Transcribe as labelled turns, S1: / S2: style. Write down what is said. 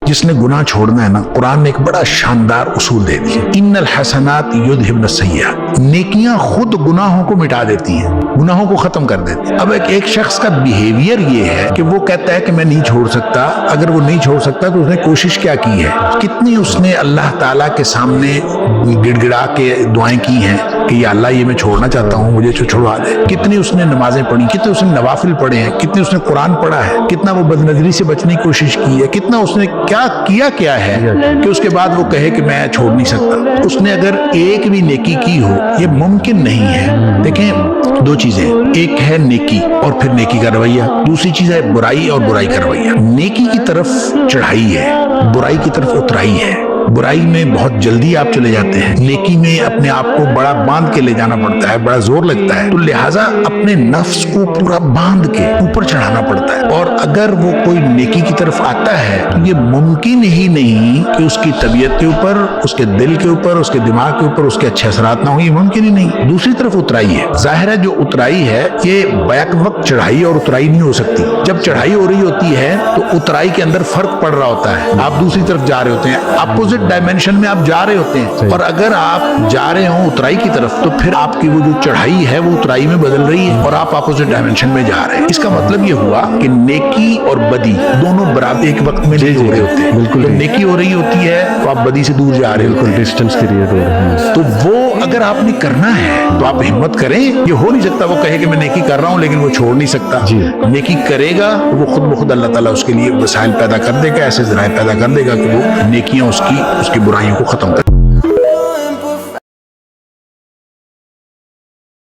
S1: جس نے گناہ چھوڑنا ہے نا، قرآن نے ایک بڑا شاندار اصول دے دیا، ان الحسنات یذہبن السیئات، نیکیاں خود گناہوں کو مٹا دیتی ہیں، گناہوں کو ختم کر دیتی ہیں۔ اب ایک شخص کا بیہیویئر یہ ہے کہ وہ کہتا ہے کہ میں نہیں چھوڑ سکتا، اگر وہ نہیں چھوڑ سکتا تو اس نے کوشش کیا کی ہے، کتنی اس نے اللہ تعالیٰ کے سامنے گڑ گڑا کے دعائیں کی ہیں کہ یا اللہ یہ میں چھوڑنا چاہتا ہوں، مجھے چھوڑوا دے، کتنی اس نے نمازیں پڑھی، کتنے اس نے نوافل پڑھے ہیں، کتنے اس نے قرآن پڑھا ہے، کتنا وہ بد نظری سے بچنے کی کوشش کی ہے، کتنا اس نے کیا ہے کہ اس کے بعد وہ کہے کہ میں چھوڑ نہیں سکتا۔ اس نے اگر ایک بھی نیکی کی ہو، یہ ممکن نہیں ہے۔ دیکھیں دو چیزیں، ایک ہے نیکی اور پھر نیکی کا رویہ، دوسری چیز ہے برائی اور برائی کا رویہ۔ نیکی کی طرف چڑھائی ہے، برائی کی طرف اترائی ہے۔ برائی میں بہت جلدی آپ چلے جاتے ہیں، نیکی میں اپنے آپ کو بڑا باندھ کے لے جانا پڑتا ہے، بڑا زور لگتا ہے، تو لہٰذا اپنے نفس کو پورا باندھ کے اوپر چڑھانا پڑتا ہے۔ اور اگر وہ کوئی نیکی کی طرف آتا ہے تو یہ ممکن ہی نہیں کہ اس کی طبیعت کے اوپر، اس کے دل کے اوپر، اس کے دماغ کے اوپر اس کے اچھے اثرات نہ ہوں، یہ ممکن ہی نہیں۔ دوسری طرف اترائی ہے، ظاہر ہے جو اترائی ہے یہ بیک وقت چڑھائی اور اترائی نہیں ہو سکتی۔ جب چڑھائی ہو رہی ہوتی ہے تو اترائی کے اندر فرق پڑ رہا ہوتا ہے، آپ دوسری طرف جا رہے ہوتے ہیں، اپوزٹ ڈائمینشن میں آپ جا رہے ہوتے ہیں، اور اگر آپ جا رہے ہوں اترائی کی طرف تو پھر آپ کی وہ جو چڑھائی ہے وہ اترائی میں بدل رہی ہے اور آپ اپوزٹ ڈائمینشن میں جا رہے ہیں۔ اس کا مطلب یہ ہوا کہ نیکی اور بدی دونوں برابر ایک وقت میں نہیں ہو رہے ہوتے ہیں۔ بالکل نیکی ہو رہی ہوتی ہے تو آپ بدی سے دور جا رہے ہوتے ہیں،
S2: ڈسٹینس کریٹ ہو رہا ہے۔
S1: تو وہ اگر آپ نے کرنا ہے تو آپ ہمت کریں۔ یہ ہو نہیں سکتا وہ کہے کہ میں نیکی کر رہا ہوں لیکن وہ چھوڑ نہیں سکتا۔ نیکی کرے گا تو وہ خود بخود اللہ تعالیٰ اس کے لیے وسائل پیدا کر دے گا، ایسے ذرائع پیدا کر دے گا کہ وہ نیکیاں اس کی برائیوں کو ختم کر